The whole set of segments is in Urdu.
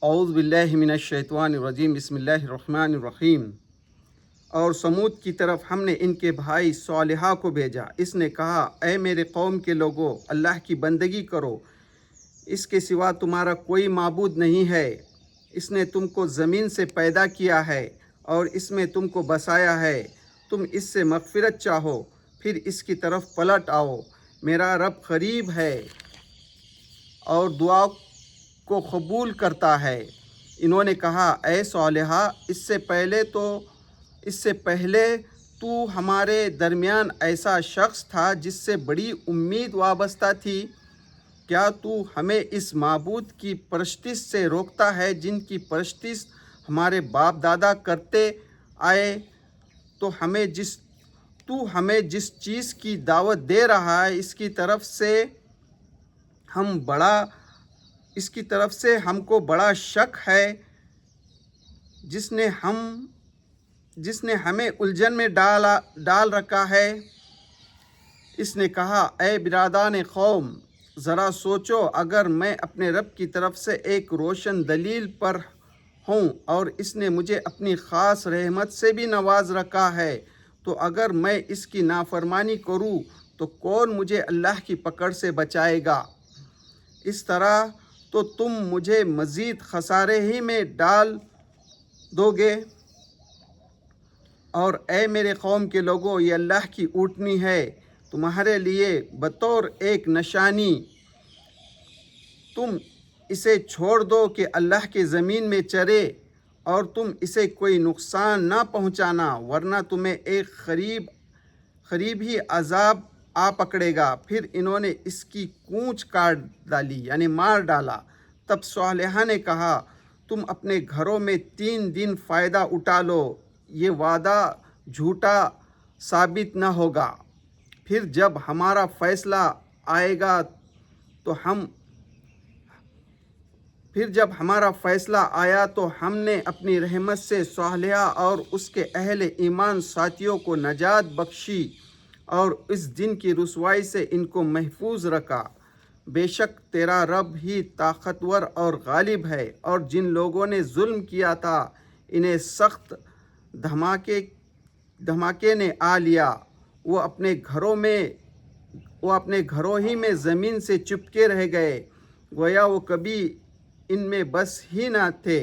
اعوذ باللہ من الشیطان الرجیم بسم اللہ الرحمن الرحیم۔ اور سمود کی طرف ہم نے ان کے بھائی صالحہ کو بھیجا۔ اس نے کہا اے میرے قوم کے لوگو، اللہ کی بندگی کرو، اس کے سوا تمہارا کوئی معبود نہیں ہے۔ اس نے تم کو زمین سے پیدا کیا ہے اور اس میں تم کو بسایا ہے۔ تم اس سے مغفرت چاہو، پھر اس کی طرف پلٹ آؤ۔ میرا رب قریب ہے اور دعا کو قبول کرتا ہے۔ انہوں نے کہا اے صالحہ، اس سے پہلے تو ہمارے درمیان ایسا شخص تھا جس سے بڑی امید وابستہ تھی۔ کیا تو ہمیں اس معبود کی پرستش سے روکتا ہے جن کی پرستش ہمارے باپ دادا کرتے آئے؟ تو ہمیں جس چیز کی دعوت دے رہا ہے اس کی طرف سے ہم کو بڑا شک ہے، جس نے ہمیں الجھن میں ڈال رکھا ہے۔ اس نے کہا اے برادران قوم، ذرا سوچو، اگر میں اپنے رب کی طرف سے ایک روشن دلیل پر ہوں اور اس نے مجھے اپنی خاص رحمت سے بھی نواز رکھا ہے، تو اگر میں اس کی نافرمانی کروں تو کون مجھے اللہ کی پکڑ سے بچائے گا؟ اس طرح تو تم مجھے مزید خسارے ہی میں ڈال دو گے۔ اور اے میرے قوم کے لوگوں، یہ اللہ کی اونٹنی ہے تمہارے لیے بطور ایک نشانی۔ تم اسے چھوڑ دو کہ اللہ کی زمین میں چرے اور تم اسے کوئی نقصان نہ پہنچانا، ورنہ تمہیں ایک قریب ہی عذاب آ پکڑے گا۔ پھر انہوں نے اس کی کونچ کاٹ ڈالی، یعنی مار ڈالا۔ تب صالحہ نے کہا تم اپنے گھروں میں 3 دن فائدہ اٹھا لو، یہ وعدہ جھوٹا ثابت نہ ہوگا۔ پھر جب ہمارا فیصلہ آیا تو ہم نے اپنی رحمت سے صالحہ اور اس کے اہل ایمان ساتھیوں کو نجات بخشی اور اس دن کی رسوائی سے ان کو محفوظ رکھا۔ بے شک تیرا رب ہی طاقتور اور غالب ہے۔ اور جن لوگوں نے ظلم کیا تھا انہیں سخت دھماکے نے آ لیا، وہ اپنے گھروں ہی میں زمین سے چپکے رہ گئے، گویا وہ کبھی ان میں بس ہی نہ تھے۔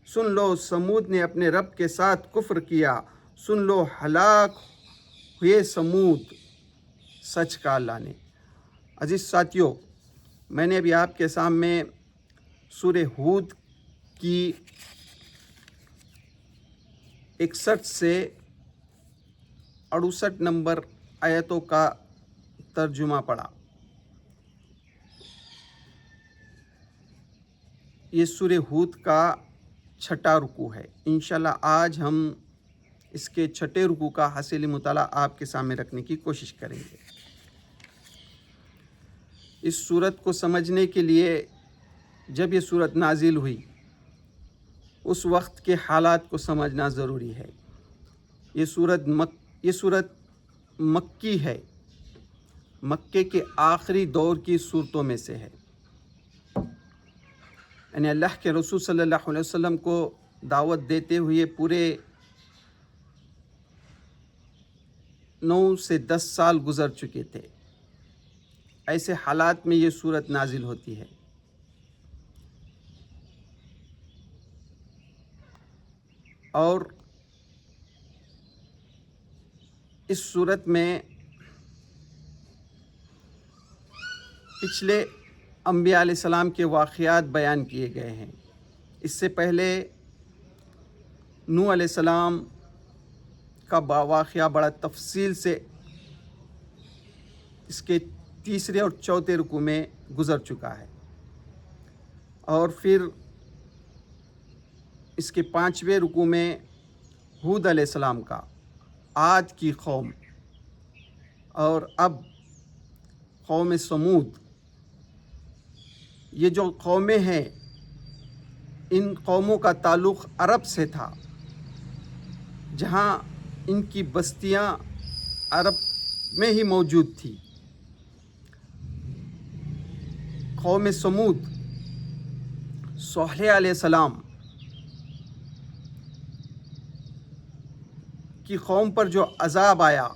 سن لو، سمود نے اپنے رب کے ساتھ کفر کیا، سن لو، ہلاک ہوئے سمود، سچ کہا اللہ نے۔ عزیز ساتھیوں، میں نے ابھی آپ کے سامنے سورہ ہود کی 61 سے 68 نمبر آیتوں کا ترجمہ پڑھا۔ یہ سورہ ہود کا 6واں رکوع ہے۔ انشاءاللہ آج ہم اس کے 6 رکوع کا حاصل مطالعہ آپ کے سامنے رکھنے کی کوشش کریں گے۔ اس سورت کو سمجھنے کے لیے جب یہ سورت نازل ہوئی اس وقت کے حالات کو سمجھنا ضروری ہے۔ یہ سورت مکی ہے، مکے کے آخری دور کی سورتوں میں سے ہے۔ یعنی اللہ کے رسول صلی اللہ علیہ وسلم کو دعوت دیتے ہوئے پورے 9 سے 10 سال گزر چکے تھے۔ ایسے حالات میں یہ سورت نازل ہوتی ہے۔ اور اس سورت میں پچھلے انبیاء علیہ السلام کے واقعات بیان کیے گئے ہیں۔ اس سے پہلے نوح علیہ السلام کا واقعہ بڑا تفصیل سے اس کے 3 اور 4 رکوع میں گزر چکا ہے۔ اور پھر اس کے 5ویں رکوع میں ہود علیہ السلام کا، عاد کی قوم، اور اب قوم سمود۔ یہ جو قومیں ہیں ان قوموں کا تعلق عرب سے تھا، جہاں ان کی بستیاں عرب میں ہی موجود تھی۔ قوم سمود صالح علیہ السلام کی قوم پر جو عذاب آیا،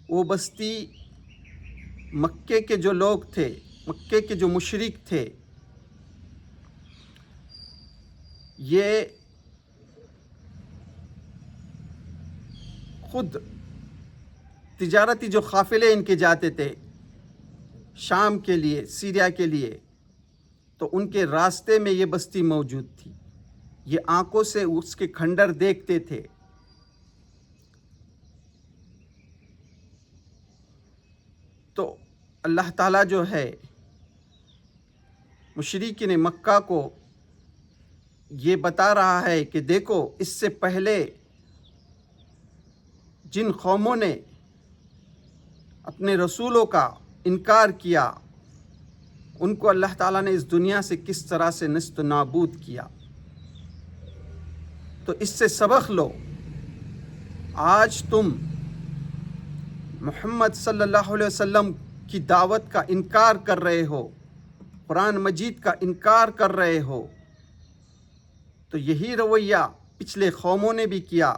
وہ بستی مکے کے جو لوگ تھے، مکے کے جو مشرک تھے، یہ خود تجارتی جو قافلے ان کے جاتے تھے شام کے لیے، سیریا کے لیے، تو ان کے راستے میں یہ بستی موجود تھی۔ یہ آنکھوں سے اس کے کھنڈر دیکھتے تھے۔ تو اللہ تعالیٰ جو ہے مشرکین مکہ کو یہ بتا رہا ہے کہ دیکھو، اس سے پہلے جن قوموں نے اپنے رسولوں کا انکار کیا، ان کو اللہ تعالیٰ نے اس دنیا سے کس طرح سے نیست و نابود کیا۔ تو اس سے سبق لو۔ آج تم محمد صلی اللہ علیہ وسلم کی دعوت کا انکار کر رہے ہو، قرآن مجید کا انکار کر رہے ہو، تو یہی رویہ پچھلے قوموں نے بھی کیا،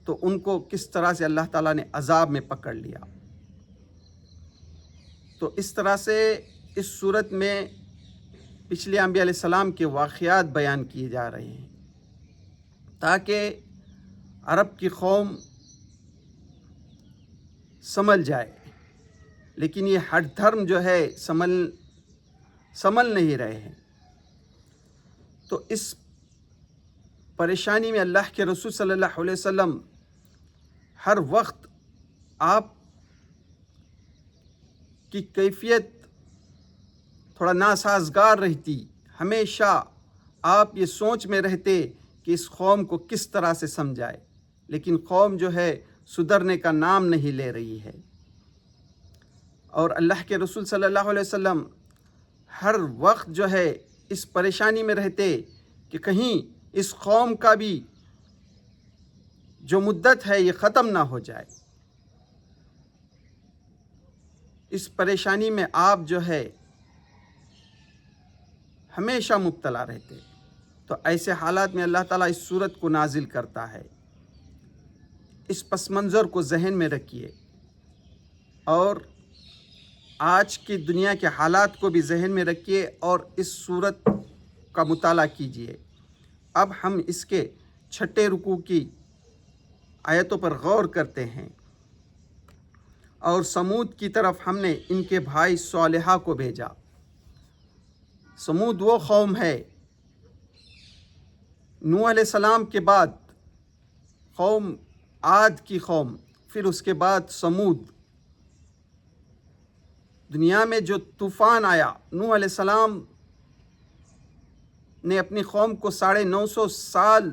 تو ان کو کس طرح سے اللہ تعالیٰ نے عذاب میں پکڑ لیا۔ تو اس طرح سے اس صورت میں پچھلے انبیاء علیہ السلام کے واقعات بیان کیے جا رہے ہیں، تاکہ عرب کی قوم سمجھ جائے۔ لیکن یہ ہٹ دھرم جو ہے سمجھ نہیں رہے ہیں۔ تو اس پریشانی میں اللہ کے رسول صلی اللہ علیہ وسلم ہر وقت آپ کی کیفیت تھوڑا ناسازگار رہتی۔ ہمیشہ آپ یہ سوچ میں رہتے کہ اس قوم کو کس طرح سے سمجھائے، لیکن قوم جو ہے سدھرنے کا نام نہیں لے رہی ہے۔ اور اللہ کے رسول صلی اللہ علیہ وسلم ہر وقت جو ہے اس پریشانی میں رہتے کہ کہیں اس قوم کا بھی جو مدت ہے یہ ختم نہ ہو جائے۔ اس پریشانی میں آپ جو ہے ہمیشہ مبتلا رہتے۔ تو ایسے حالات میں اللہ تعالیٰ اس صورت کو نازل کرتا ہے۔ اس پس منظر کو ذہن میں رکھیے اور آج کی دنیا کے حالات کو بھی ذہن میں رکھیے اور اس صورت کا مطالعہ کیجیے۔ اب ہم اس کے 6 رکوع کی آیتوں پر غور کرتے ہیں۔ اور سمود کی طرف ہم نے ان کے بھائی صالحہ کو بھیجا۔ سمود وہ قوم ہے، نوح علیہ السلام کے بعد قوم عاد کی قوم، پھر اس کے بعد سمود۔ دنیا میں جو طوفان آیا، نوح علیہ السلام نے اپنی قوم کو 950 سال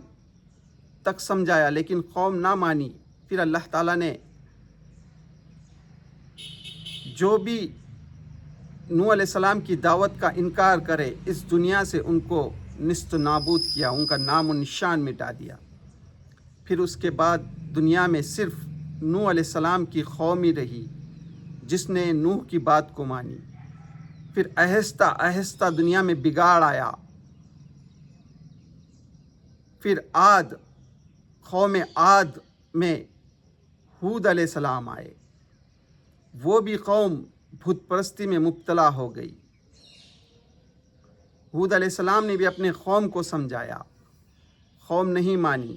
تک سمجھایا، لیکن قوم نہ مانی۔ پھر اللہ تعالیٰ نے جو بھی نوح علیہ السلام کی دعوت کا انکار کرے، اس دنیا سے ان کو نیست و نابود کیا، ان کا نام و نشان مٹا دیا۔ پھر اس کے بعد دنیا میں صرف نوح علیہ السلام کی قوم ہی رہی جس نے نوح کی بات کو مانی۔ پھر آہستہ آہستہ دنیا میں بگاڑ آیا۔ پھر قوم عاد میں ہود علیہ السلام آئے، وہ بھی قوم بت پرستی میں مبتلا ہو گئی۔ ہود علیہ السلام نے بھی اپنے قوم کو سمجھایا، قوم نہیں مانی،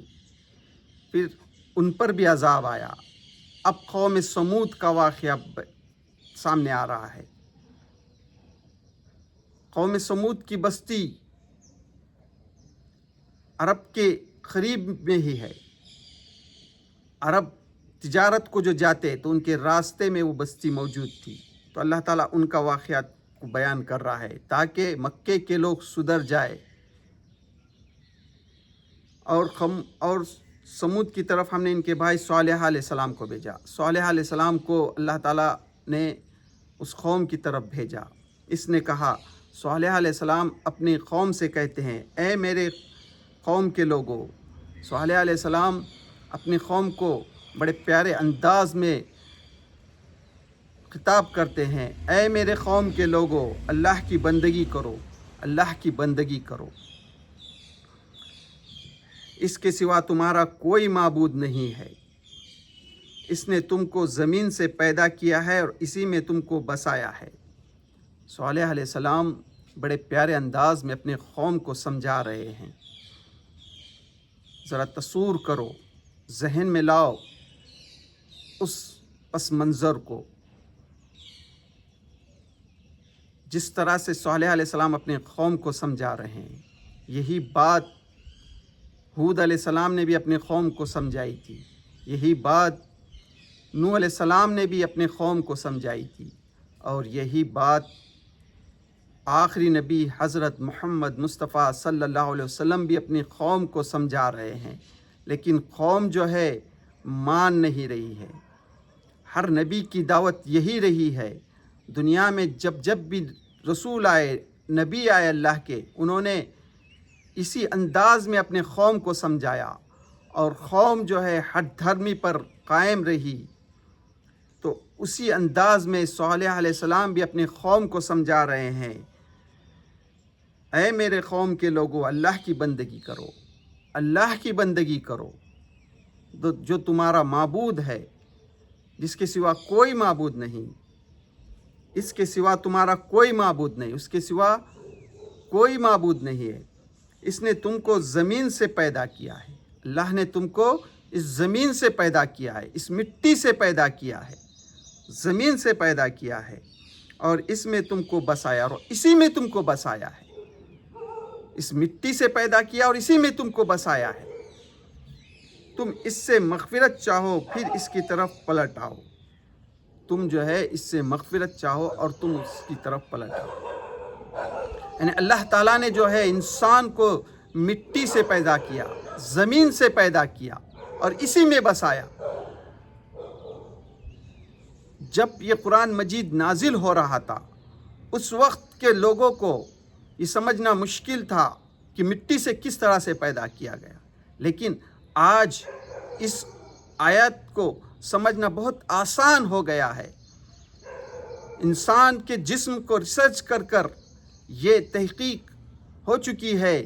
پھر ان پر بھی عذاب آیا۔ اب قوم سمود کا واقعہ سامنے آ رہا ہے۔ قوم سمود کی بستی عرب کے قریب میں ہی ہے۔ عرب تجارت کو جو جاتے تو ان کے راستے میں وہ بستی موجود تھی۔ تو اللہ تعالیٰ ان کا واقعات کو بیان کر رہا ہے تاکہ مکے کے لوگ سدھر جائے۔ اور سمود کی طرف ہم نے ان کے بھائی صالح علیہ السلام کو بھیجا۔ صالح علیہ السلام کو اللہ تعالیٰ نے اس قوم کی طرف بھیجا۔ اس نے کہا، صالح علیہ السلام اپنی قوم سے کہتے ہیں، اے میرے قوم کے لوگوں۔ صالح علیہ السلام اپنی قوم کو بڑے پیارے انداز میں خطاب کرتے ہیں، اے میرے قوم کے لوگوں، اللہ کی بندگی کرو، اللہ کی بندگی کرو، اس کے سوا تمہارا کوئی معبود نہیں ہے، اس نے تم کو زمین سے پیدا کیا ہے اور اسی میں تم کو بسایا ہے۔ صالح علیہ السلام بڑے پیارے انداز میں اپنے قوم کو سمجھا رہے ہیں۔ ذرا تصور کرو، ذہن میں لاؤ اس پس منظر کو، جس طرح سے صالح علیہ السلام اپنے قوم کو سمجھا رہے ہیں۔ یہی بات ہود علیہ السلام نے بھی اپنے قوم کو سمجھائی تھی، یہی بات نوح علیہ السلام نے بھی اپنے قوم کو سمجھائی تھی، اور یہی بات آخری نبی حضرت محمد مصطفیٰ صلی اللہ علیہ وسلم بھی اپنی قوم کو سمجھا رہے ہیں، لیکن قوم جو ہے مان نہیں رہی ہے۔ ہر نبی کی دعوت یہی رہی ہے۔ دنیا میں جب بھی رسول آئے، نبی آئے اللہ کے، انہوں نے اسی انداز میں اپنے قوم کو سمجھایا، اور قوم جو ہے ہٹ دھرمی پر قائم رہی۔ تو اسی انداز میں صالح علیہ السلام بھی اپنے قوم کو سمجھا رہے ہیں، اے میرے قوم کے لوگوں، اللہ کی بندگی کرو، اللہ کی بندگی کرو، جو تمہارا معبود ہے، جس کے سوا کوئی معبود نہیں، اس کے سوا تمہارا کوئی معبود نہیں، اس کے سوا کوئی معبود نہیں ہے۔ اس نے تم کو زمین سے پیدا کیا ہے، اللہ نے تم کو اس زمین سے پیدا کیا ہے، اس مٹی سے پیدا کیا ہے، زمین سے پیدا کیا ہے، اور اس میں تم کو بسایا، اور اسی میں تم کو بسایا ہے۔ اس مٹی سے پیدا کیا اور اسی میں تم کو بسایا ہے۔ تم اس سے مغفرت چاہو پھر اس کی طرف پلٹ آؤ۔ تم جو ہے اس سے مغفرت چاہو اور تم اس کی طرف پلٹ آؤ۔ یعنی اللہ تعالیٰ نے جو ہے انسان کو مٹی سے پیدا کیا، زمین سے پیدا کیا اور اسی میں بسایا۔ جب یہ قرآن مجید نازل ہو رہا تھا، اس وقت کے لوگوں کو یہ سمجھنا مشکل تھا کہ مٹی سے کس طرح سے پیدا کیا گیا، لیکن آج اس آیت کو سمجھنا بہت آسان ہو گیا ہے۔ انسان کے جسم کو ریسرچ کر کر یہ تحقیق ہو چکی ہے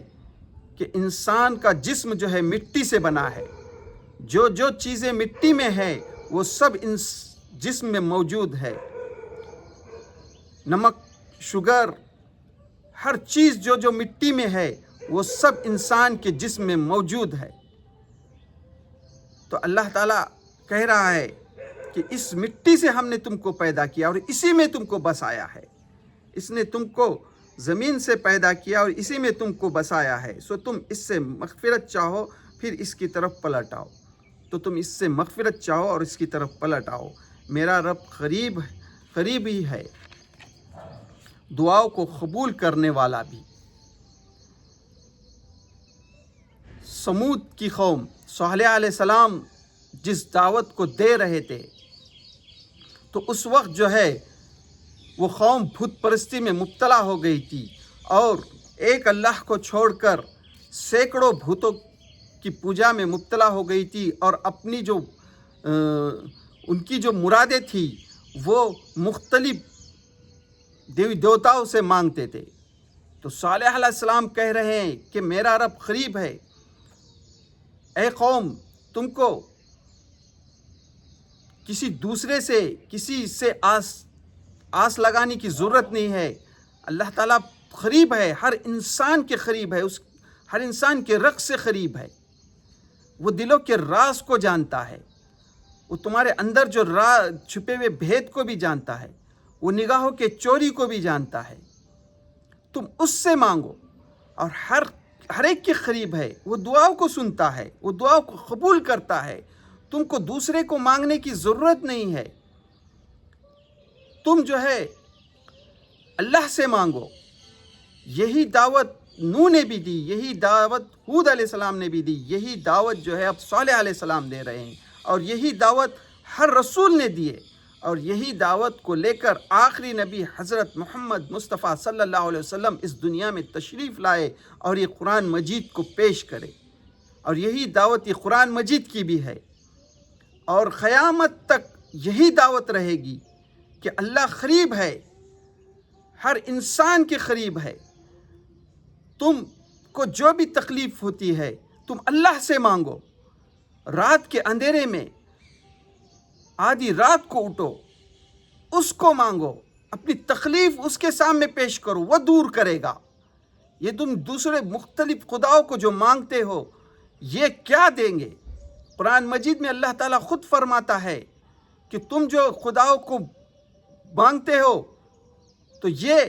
کہ انسان کا جسم جو ہے مٹی سے بنا ہے۔ جو چیزیں مٹی میں ہے وہ سب جسم میں موجود ہے۔ نمک، شوگر، ہر چیز جو مٹی میں ہے وہ سب انسان کے جسم میں موجود ہے۔ تو اللہ تعالیٰ کہہ رہا ہے کہ اس مٹی سے ہم نے تم کو پیدا کیا اور اسی میں تم کو بسایا ہے۔ اس نے تم کو زمین سے پیدا کیا اور اسی میں تم کو بسایا ہے، سو تم اس سے مغفرت چاہو پھر اس کی طرف پلٹ آؤ۔ تو تم اس سے مغفرت چاہو اور اس کی طرف پلٹ آؤ۔ میرا رب قریب ہی ہے، دعاؤں کو قبول کرنے والا بھی۔ سمود کی قوم، صالح علیہ السلام جس دعوت کو دے رہے تھے، تو اس وقت جو ہے وہ قوم بت پرستی میں مبتلا ہو گئی تھی، اور ایک اللہ کو چھوڑ کر سینکڑوں بتوں کی پوجا میں مبتلا ہو گئی تھی، اور اپنی ان کی جو مرادیں تھیں وہ مختلف دیوی دیوتاؤں سے مانگتے تھے۔ تو صالح علیہ السلام کہہ رہے ہیں کہ میرا رب قریب ہے، اے قوم تم کو کسی دوسرے سے، کسی سے آس لگانے کی ضرورت نہیں ہے۔ اللہ تعالیٰ قریب ہے، ہر انسان کے قریب ہے، ہر انسان کے رگ سے قریب ہے۔ وہ دلوں کے راز کو جانتا ہے، وہ تمہارے اندر جو چھپے ہوئے بھید کو بھی جانتا ہے، وہ نگاہوں کے چوری کو بھی جانتا ہے۔ تم اس سے مانگو، اور ہر ایک کے قریب ہے، وہ دعاؤں کو سنتا ہے، وہ دعاؤں کو قبول کرتا ہے۔ تم کو دوسرے کو مانگنے کی ضرورت نہیں ہے، تم جو ہے اللہ سے مانگو۔ یہی دعوت نوح نے بھی دی، یہی دعوت ہود علیہ السلام نے بھی دی، یہی دعوت جو ہے اب صالح علیہ السلام دے رہے ہیں، اور یہی دعوت ہر رسول نے دیے، اور یہی دعوت کو لے کر آخری نبی حضرت محمد مصطفیٰ صلی اللہ علیہ وسلم اس دنیا میں تشریف لائے اور یہ قرآن مجید کو پیش کرے، اور یہی دعوت یہ قرآن مجید کی بھی ہے، اور قیامت تک یہی دعوت رہے گی کہ اللہ قریب ہے، ہر انسان کے قریب ہے۔ تم کو جو بھی تکلیف ہوتی ہے تم اللہ سے مانگو، رات کے اندھیرے میں آدھی رات کو اٹھو، اس کو مانگو، اپنی تکلیف اس کے سامنے پیش کرو، وہ دور کرے گا۔ یہ تم دوسرے مختلف خداؤں کو جو مانگتے ہو یہ کیا دیں گے؟ قرآن مجید میں اللہ تعالیٰ خود فرماتا ہے کہ تم جو خداؤں کو مانگتے ہو تو یہ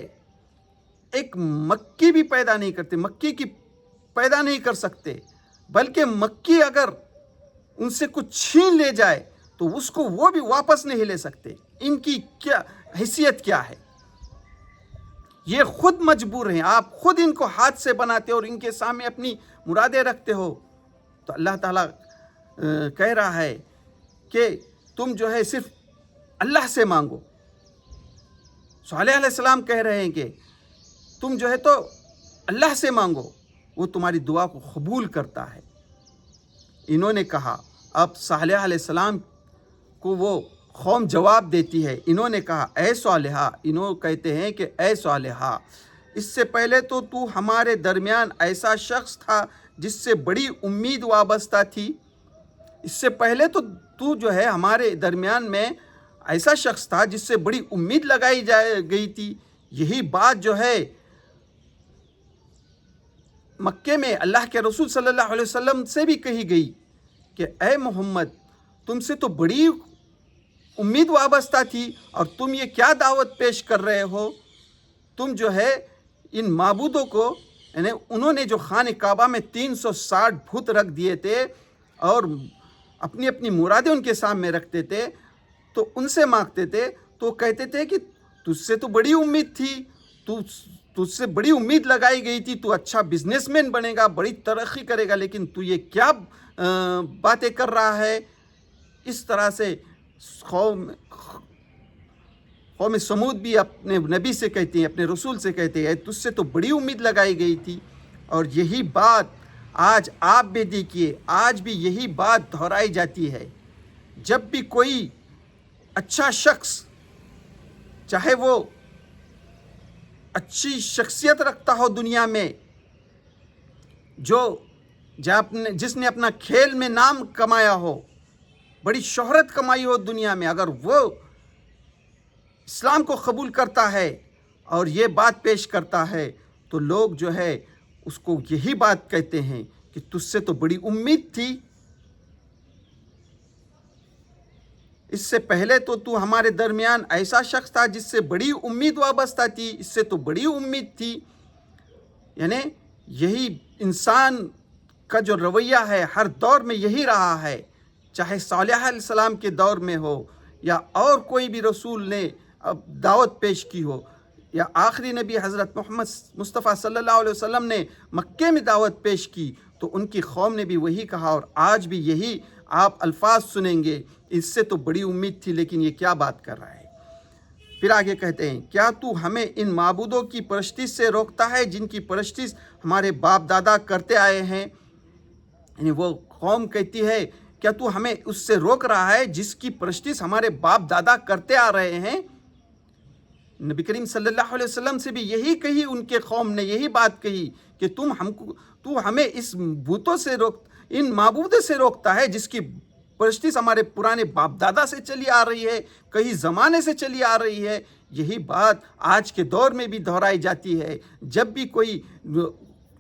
ایک مکی بھی پیدا نہیں کرتے، مکی کی پیدا نہیں کر سکتے، بلکہ مکی اگر ان سے کچھ چھین لے جائے تو اس کو وہ بھی واپس نہیں لے سکتے۔ ان کی کیا حیثیت کیا ہے؟ یہ خود مجبور ہیں، آپ خود ان کو ہاتھ سے بناتے اور ان کے سامنے اپنی مرادیں رکھتے ہو۔ تو اللہ تعالیٰ کہہ رہا ہے کہ تم جو ہے صرف اللہ سے مانگو۔ صالح علیہ السلام کہہ رہے ہیں کہ تم جو ہے تو اللہ سے مانگو، وہ تمہاری دعا کو قبول کرتا ہے۔ انہوں نے کہا، اب صالح علیہ السلام کو وہ قوم جواب دیتی ہے، انہوں نے کہا اے صالحہ، انہوں کہتے ہیں کہ اے صالحہ، اس سے پہلے تو ہمارے درمیان ایسا شخص تھا جس سے بڑی امید وابستہ تھی۔ اس سے پہلے تو جو ہے ہمارے درمیان میں ایسا شخص تھا جس سے بڑی امید لگائی گئی تھی۔ یہی بات جو ہے مکے میں اللہ کے رسول صلی اللہ علیہ وسلم سے بھی کہی گئی کہ اے محمد، تم سے تو بڑی امید وابستہ تھی اور تم یہ کیا دعوت پیش کر رہے ہو؟ تم جو ہے ان معبودوں کو، یعنی انہوں نے جو خانہ کعبہ میں 360 بت رکھ دیے تھے اور اپنی اپنی مرادیں ان کے سامنے رکھتے تھے، تو ان سے مانگتے تھے، تو کہتے تھے کہ تجھ سے تو بڑی امید تھی، تجھ سے بڑی امید لگائی گئی تھی، تو اچھا بزنس مین بنے گا، بڑی ترقی کرے گا، لیکن تو یہ کیا باتیں کر رہا ہے؟ اس طرح سے قوم سمود بھی اپنے نبی سے کہتے ہیں، اپنے رسول سے کہتے ہیں تجھ سے تو بڑی امید لگائی گئی تھی۔ اور یہی بات آج آپ بھی دیکھیے، آج بھی یہی بات دہرائی جاتی ہے۔ جب بھی کوئی اچھا شخص، چاہے وہ اچھی شخصیت رکھتا ہو دنیا میں، جس نے اپنا کھیل میں نام کمایا ہو، بڑی شہرت کمائی ہو دنیا میں، اگر وہ اسلام کو قبول کرتا ہے اور یہ بات پیش کرتا ہے تو لوگ جو ہے اس کو یہی بات کہتے ہیں کہ تجھ سے تو بڑی امید تھی، اس سے پہلے تو ہمارے درمیان ایسا شخص تھا جس سے بڑی امید وابستہ تھی، اس سے تو بڑی امید تھی۔ یعنی یہی انسان کا جو رویہ ہے ہر دور میں یہی رہا ہے، چاہے صالح علیہ السلام کے دور میں ہو یا اور کوئی بھی رسول نے دعوت پیش کی ہو، یا آخری نبی حضرت محمد مصطفیٰ صلی اللہ علیہ وسلم نے مکے میں دعوت پیش کی تو ان کی قوم نے بھی وہی کہا، اور آج بھی یہی آپ الفاظ سنیں گے، اس سے تو بڑی امید تھی لیکن یہ کیا بات کر رہا ہے۔ پھر آگے کہتے ہیں، کیا تو ہمیں ان معبودوں کی پرستش سے روکتا ہے جن کی پرستش ہمارے باپ دادا کرتے آئے ہیں؟ یعنی وہ قوم کہتی ہے کیا تو ہمیں اس سے روک رہا ہے جس کی پرستش ہمارے باپ دادا کرتے آ رہے ہیں؟ نبی کریم صلی اللہ علیہ وسلم سے بھی یہی کہی، ان کے قوم نے یہی بات کہی کہ تو ہمیں اس بتوں سے ان معبودوں سے روکتا ہے جس کی پرستش ہمارے پرانے باپ دادا سے چلی آ رہی ہے، کئی زمانے سے چلی آ رہی ہے۔ یہی بات آج کے دور میں بھی دہرائی جاتی ہے۔ جب بھی کوئی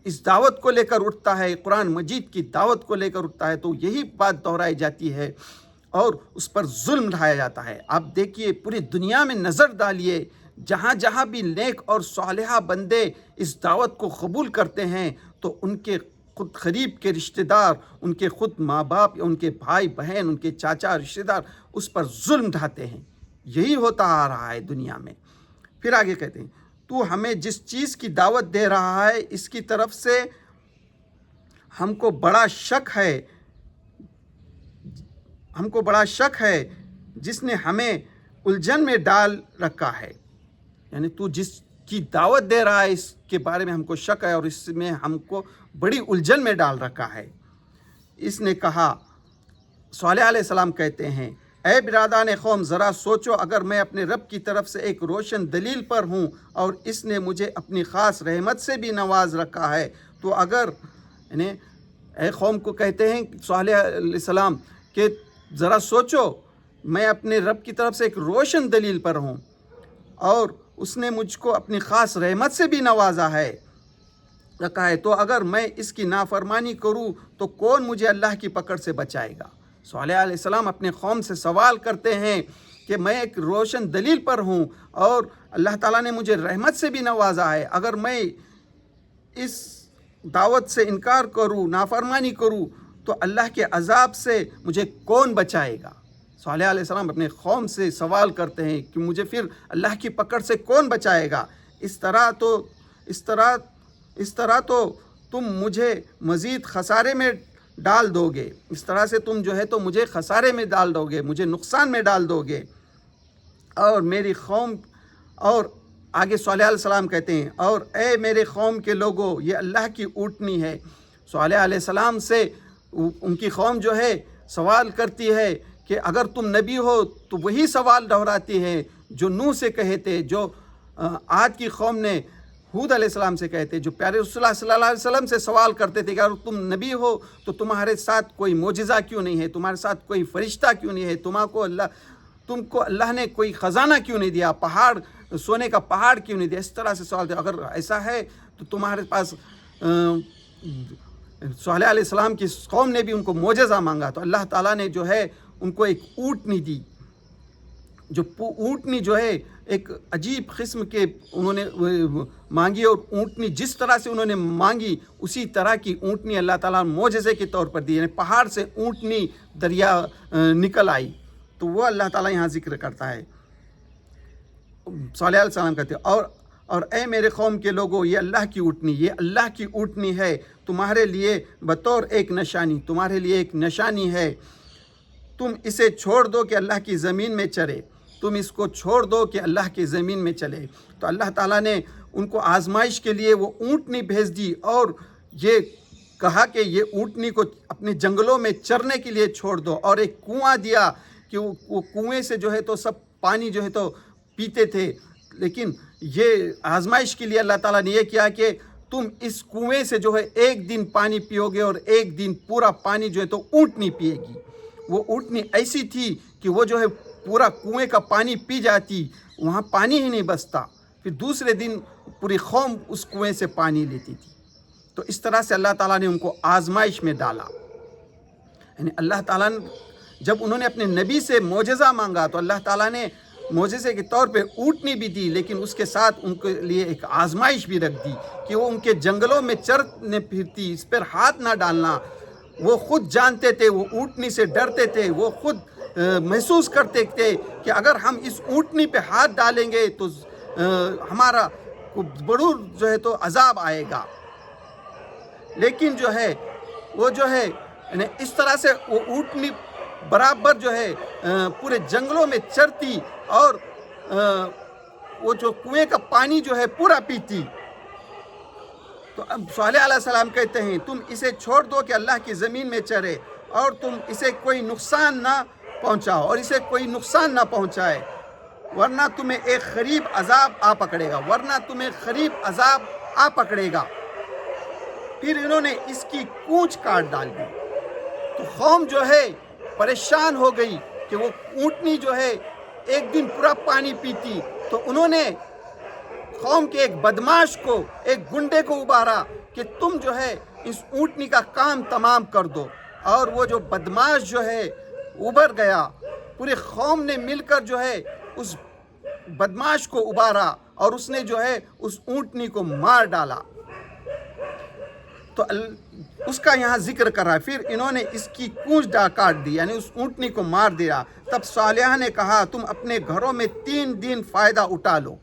اس دعوت کو لے کر اٹھتا ہے، قرآن مجید کی دعوت کو لے کر اٹھتا ہے، تو یہی بات دہرائی جاتی ہے اور اس پر ظلم ڈھایا جاتا ہے۔ آپ دیکھیے، پوری دنیا میں نظر ڈالیے، جہاں جہاں بھی نیک اور صالحہ بندے اس دعوت کو قبول کرتے ہیں تو ان کے خود قریب کے رشتہ دار، ان کے خود ماں باپ، ان کے بھائی بہن، ان کے چاچا رشتہ دار اس پر ظلم ڈھاتے ہیں۔ یہی ہوتا آ رہا ہے دنیا میں۔ پھر آگے کہتے ہیں، تو ہمیں جس چیز کی دعوت دے رہا ہے اس کی طرف سے ہم کو بڑا شک ہے جس نے ہمیں الجھن میں ڈال رکھا ہے۔ یعنی تو جس کی دعوت دے رہا ہے اس کے بارے میں ہم کو شک ہے اور اس میں ہم کو بڑی الجھن میں ڈال رکھا ہے۔ اس نے کہا، صالح علیہ السلام کہتے ہیں، اے برادران قوم، ذرا سوچو، اگر میں اپنے رب کی طرف سے ایک روشن دلیل پر ہوں اور اس نے مجھے اپنی خاص رحمت سے بھی نواز رکھا ہے، تو اگر یعنی اے قوم کو کہتے ہیں صالح علیہ السلام کہ ذرا سوچو، میں اپنے رب کی طرف سے ایک روشن دلیل پر ہوں اور اس نے مجھ کو اپنی خاص رحمت سے بھی نوازا ہے رکھا ہے، تو اگر میں اس کی نافرمانی کروں تو کون مجھے اللہ کی پکڑ سے بچائے گا؟ صالح علیہ السلام اپنے قوم سے سوال کرتے ہیں کہ میں ایک روشن دلیل پر ہوں اور اللہ تعالیٰ نے مجھے رحمت سے بھی نوازا ہے، اگر میں اس دعوت سے انکار کروں، نافرمانی کروں تو اللہ کے عذاب سے مجھے کون بچائے گا؟ صالح علیہ السلام اپنے قوم سے سوال کرتے ہیں کہ مجھے پھر اللہ کی پکڑ سے کون بچائے گا؟ اس طرح تو تم مجھے مزید خسارے میں ڈال دو گے، اس طرح سے تم جو ہے تو مجھے خسارے میں ڈال دو گے، مجھے نقصان میں ڈال دو گے۔ اور میری قوم، اور آگے صالح علیہ السلام کہتے ہیں، اور اے میرے قوم کے لوگوں، یہ اللہ کی اونٹنی ہے۔ صالح علیہ السلام سے ان کی قوم جو ہے سوال کرتی ہے کہ اگر تم نبی ہو تو وہی سوال دہراتی ہے جو نوح سے کہے تھے، جو عاد کی قوم نے ہود علیہ السلام سے کہتے، جو پیارے رسول اللہ صلی اللہ علیہ وسلم سے سوال کرتے تھے کہ اگر تم نبی ہو تو تمہارے ساتھ کوئی معجزہ کیوں نہیں ہے، تمہارے ساتھ کوئی فرشتہ کیوں نہیں ہے، تم کو اللہ نے کوئی خزانہ کیوں نہیں دیا، سونے کا پہاڑ کیوں نہیں دیا؟ اس طرح سے سوال تھے۔ اگر ایسا ہے تو تمہارے پاس صالح علیہ السلام کی قوم نے بھی ان کو معجزہ مانگا تو اللہ تعالیٰ نے جو ہے ان کو ایک اونٹنی دی، جو اونٹنی جو ہے ایک عجیب قسم کے انہوں نے مانگی، اور اونٹنی جس طرح سے انہوں نے مانگی اسی طرح کی اونٹنی اللہ تعالیٰ نے معجزے کے طور پر دی، یعنی پہاڑ سے اونٹنی دریا نکل آئی، تو وہ اللہ تعالیٰ یہاں ذکر کرتا ہے۔ صالح علیہ السلام کہتے ہیں، اور اے میرے قوم کے لوگوں، یہ اللہ کی اونٹنی، یہ اللہ کی اونٹنی ہے تمہارے لیے بطور ایک نشانی، تمہارے لیے ایک نشانی ہے، تم اسے چھوڑ دو کہ اللہ کی زمین میں چرے، تم اس کو چھوڑ دو کہ اللہ کی زمین میں چلے۔ تو اللہ تعالیٰ نے ان کو آزمائش کے لیے وہ اونٹنی بھیج دی اور یہ کہا کہ یہ اونٹنی کو اپنے جنگلوں میں چرنے کے لیے چھوڑ دو، اور ایک کنواں دیا کہ وہ کنویں سے جو ہے تو سب پانی جو ہے تو پیتے تھے، لیکن یہ آزمائش کے لیے اللہ تعالیٰ نے یہ کیا کہ تم اس کنویں سے جو ہے ایک دن پانی پیو گے اور ایک دن پورا پانی جو ہے تو اونٹنی پیے گی۔ وہ اونٹنی ایسی تھی کہ وہ جو ہے پورا کنویں کا پانی پی جاتی، وہاں پانی ہی نہیں بچتا، پھر دوسرے دن پوری قوم اس کنویں سے پانی لیتی تھی۔ تو اس طرح سے اللہ تعالیٰ نے ان کو آزمائش میں ڈالا، یعنی اللہ تعالیٰ نے جب انہوں نے اپنے نبی سے معجزہ مانگا تو اللہ تعالیٰ نے معجزے کے طور پہ اونٹنی بھی دی، لیکن اس کے ساتھ ان کے لیے ایک آزمائش بھی رکھ دی کہ وہ ان کے جنگلوں میں چرنے پھرتی، اس پر ہاتھ نہ ڈالنا۔ وہ خود جانتے تھے، وہ اونٹنی سے ڈرتے تھے، وہ خود محسوس کرتے تھے کہ اگر ہم اس اونٹنی پہ ہاتھ ڈالیں گے تو ہمارا ضرور جو ہے تو عذاب آئے گا، لیکن جو ہے وہ جو ہے اس طرح سے وہ اونٹنی برابر جو ہے پورے جنگلوں میں چرتی اور وہ جو کنویں کا پانی جو ہے پورا پیتی۔ تو اب صالح علیہ السلام کہتے ہیں تم اسے چھوڑ دو کہ اللہ کی زمین میں چرے، اور تم اسے کوئی نقصان نہ پہنچاؤ، اور اسے کوئی نقصان نہ پہنچائے، ورنہ تمہیں ایک قریب عذاب آ پکڑے گا، ورنہ تمہیں قریب عذاب آ پکڑے گا۔ پھر انہوں نے اس کی کونچ کاٹ ڈال دی، تو قوم جو ہے پریشان ہو گئی کہ وہ اونٹنی جو ہے ایک دن پورا پانی پیتی، تو انہوں نے قوم کے ایک بدماش کو، ایک گنڈے کو ابھارا کہ تم جو ہے اس اونٹنی کا کام تمام کر دو، اور وہ جو بدماش جو ہے ابھر گیا، پورے قوم نے مل کر جو ہے اس بدماش کو ابھارا اور اس نے جو ہے اس اونٹنی کو مار ڈالا۔ تو اس کا یہاں ذکر کر رہا ہے، پھر انہوں نے اس کی کونچ کاٹ دی، یعنی اس اونٹنی کو مار دیا۔ تب صالح نے کہا تم اپنے گھروں میں 3 دن فائدہ اٹھا لو۔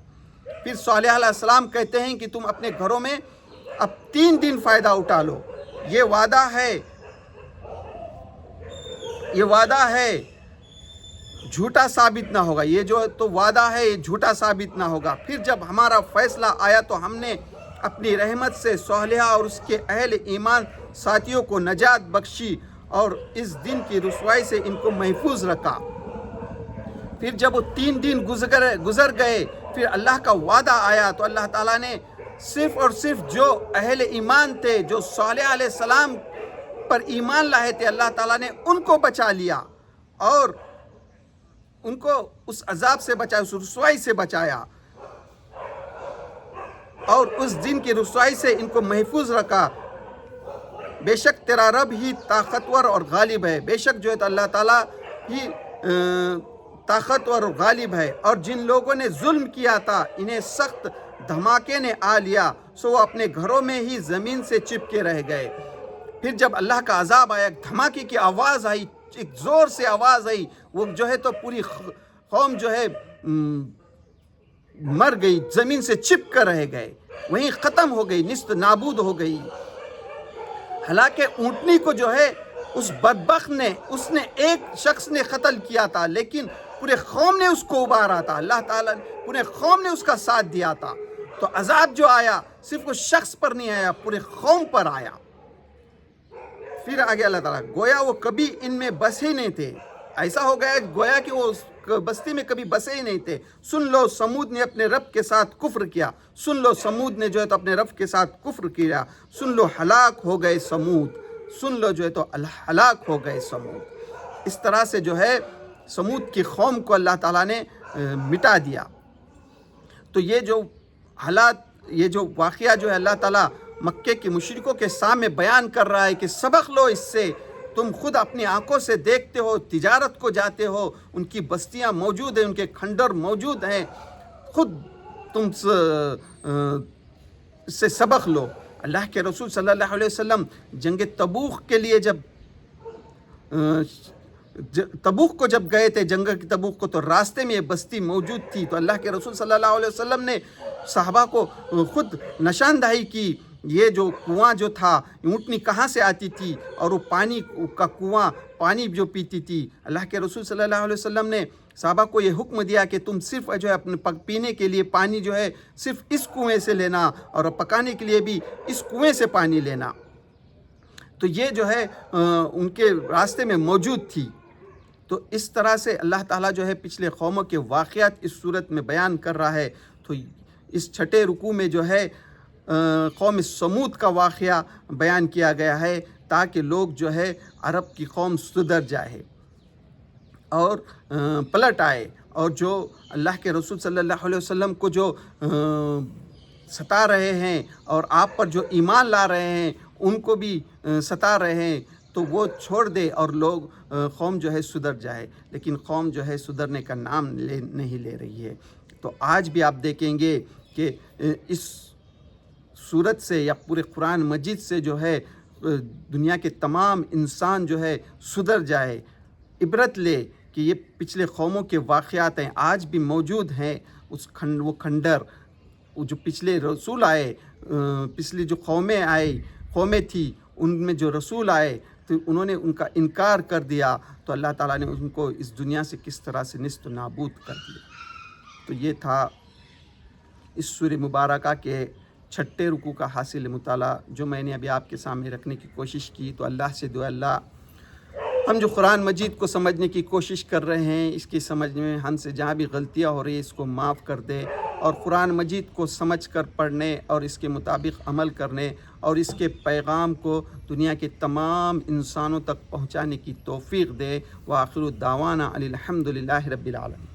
پھر صالح علیہ السلام کہتے ہیں کہ تم اپنے گھروں میں اب 3 دن فائدہ اٹھا لو، یہ وعدہ ہے جھوٹا ثابت نہ ہوگا، یہ جو تو وعدہ ہے یہ جھوٹا ثابت نہ ہوگا۔ پھر جب ہمارا فیصلہ آیا تو ہم نے اپنی رحمت سے صالح اور اس کے اہل ایمان ساتھیوں کو نجات بخشی اور اس دن کی رسوائی سے ان کو محفوظ رکھا۔ پھر جب وہ 3 دن گزر گئے، پھر اللہ کا وعدہ آیا، تو اللہ تعالیٰ نے صرف اور صرف جو اہل ایمان تھے، جو صالح علیہ السلام پر ایمان لائے تھے، اللہ تعالیٰ نے ان کو بچا لیا اور ان کو اس عذاب سے بچایا، اس رسوائی سے بچایا، اور اس دن کی رسوائی سے ان کو محفوظ رکھا۔ بے شک تیرا رب ہی طاقتور اور غالب ہے، بے شک جو ہے تو اللہ تعالیٰ ہی طاقتور اور غالب ہے۔ اور جن لوگوں نے ظلم کیا تھا انہیں سخت دھماکے نے آ لیا، سو وہ اپنے گھروں میں ہی زمین سے چپکے رہ گئے۔ پھر جب اللہ کا عذاب آیا، دھماکے کی آواز آئی، ایک زور سے آواز آئی، وہ جو ہے تو پوری قوم جو ہے مر گئی، زمین سے چپک کر رہ گئے، وہیں ختم ہو گئی، نیست نابود ہو گئی۔ حالانکہ اونٹنی کو جو ہے اس بدبخت نے، اس نے ایک شخص نے قتل کیا تھا، لیکن پورے قوم نے اس کو ابارا تھا، اللہ تعالیٰ پورے قوم نے اس کا ساتھ دیا تھا۔ تو عذاب جو آیا صرف اس شخص پر نہیں آیا، پورے قوم پر آیا۔ پھر آگے اللہ تعالیٰ، گویا وہ کبھی ان میں بسے نہیں تھے، ایسا ہو گیا گویا کہ وہ بستی میں کبھی بسے ہی نہیں تھے۔ سن لو سمود نے اپنے رب کے ساتھ کفر کیا، سن لو سمود نے جو ہے تو اپنے رب کے ساتھ کفر کیا، سن لو ہلاک ہو گئے سمود، سن لو جو ہے تو ہلاک ہو گئے سمود۔ اس طرح سے جو ہے سمود کی قوم کو اللہ تعالیٰ نے مٹا دیا۔ تو یہ جو حالات، یہ جو واقعہ جو ہے اللہ تعالیٰ مکے کے مشرکوں کے سامنے بیان کر رہا ہے کہ سبق لو اس سے، تم خود اپنی آنکھوں سے دیکھتے ہو، تجارت کو جاتے ہو، ان کی بستیاں موجود ہیں، ان کے کھنڈر موجود ہیں، خود تم سے سبق لو۔ اللہ کے رسول صلی اللہ علیہ وسلم جنگ تبوک کے لیے جب تبوک کو جب گئے تھے، جنگ کی تبوک کو، تو راستے میں یہ بستی موجود تھی، تو اللہ کے رسول صلی اللہ علیہ وسلم نے صحابہ کو خود نشاندہی کی، یہ جو کنواں جو تھا، اونٹنی کہاں سے آتی تھی، اور وہ پانی کا کنواں، پانی جو پیتی تھی۔ اللہ کے رسول صلی اللہ علیہ وسلم نے صحابہ کو یہ حکم دیا کہ تم صرف جو ہے اپنے پینے کے لیے پانی جو ہے صرف اس کنویں سے لینا، اور پکانے کے لیے بھی اس کنویں سے پانی لینا۔ تو یہ جو ہے ان کے راستے میں موجود تھی۔ تو اس طرح سے اللہ تعالیٰ جو ہے پچھلے قوموں کے واقعات اس صورت میں بیان کر رہا ہے۔ تو اس چھٹے رکوع میں جو ہے قوم سمود کا واقعہ بیان کیا گیا ہے، تاکہ لوگ جو ہے عرب کی قوم سدھر جائے اور پلٹ آئے، اور جو اللہ کے رسول صلی اللہ علیہ وسلم کو جو ستا رہے ہیں اور آپ پر جو ایمان لا رہے ہیں ان کو بھی ستا رہے ہیں، تو وہ چھوڑ دے اور لوگ قوم جو ہے سدھر جائے۔ لیکن قوم جو ہے سدھرنے کا نام نہیں لے رہی ہے۔ تو آج بھی آپ دیکھیں گے کہ اس صورت سے یا پورے قرآن مجید سے جو ہے دنیا کے تمام انسان جو ہے سدھر جائے، عبرت لے کہ یہ پچھلے قوموں کے واقعات ہیں، آج بھی موجود ہیں۔ وہ کھنڈر، وہ جو پچھلے رسول آئے، پچھلی جو قومیں تھیں، ان میں جو رسول آئے تو انہوں نے ان کا انکار کر دیا، تو اللہ تعالیٰ نے ان کو اس دنیا سے کس طرح سے نیست و نابود کر دیا۔ تو یہ تھا اس سورہ مبارکہ کے چھٹے رکوع کا حاصل مطالعہ، جو میں نے ابھی آپ کے سامنے رکھنے کی کوشش کی۔ تو اللہ سے دعا، اللہ ہم جو قرآن مجید کو سمجھنے کی کوشش کر رہے ہیں، اس کی سمجھنے میں ہم سے جہاں بھی غلطیاں ہو رہی ہیں اس کو معاف کر دے، اور قرآن مجید کو سمجھ کر پڑھنے اور اس کے مطابق عمل کرنے اور اس کے پیغام کو دنیا کے تمام انسانوں تک پہنچانے کی توفیق دے۔ وآخر دعوانا الحمد للہ رب العالمین۔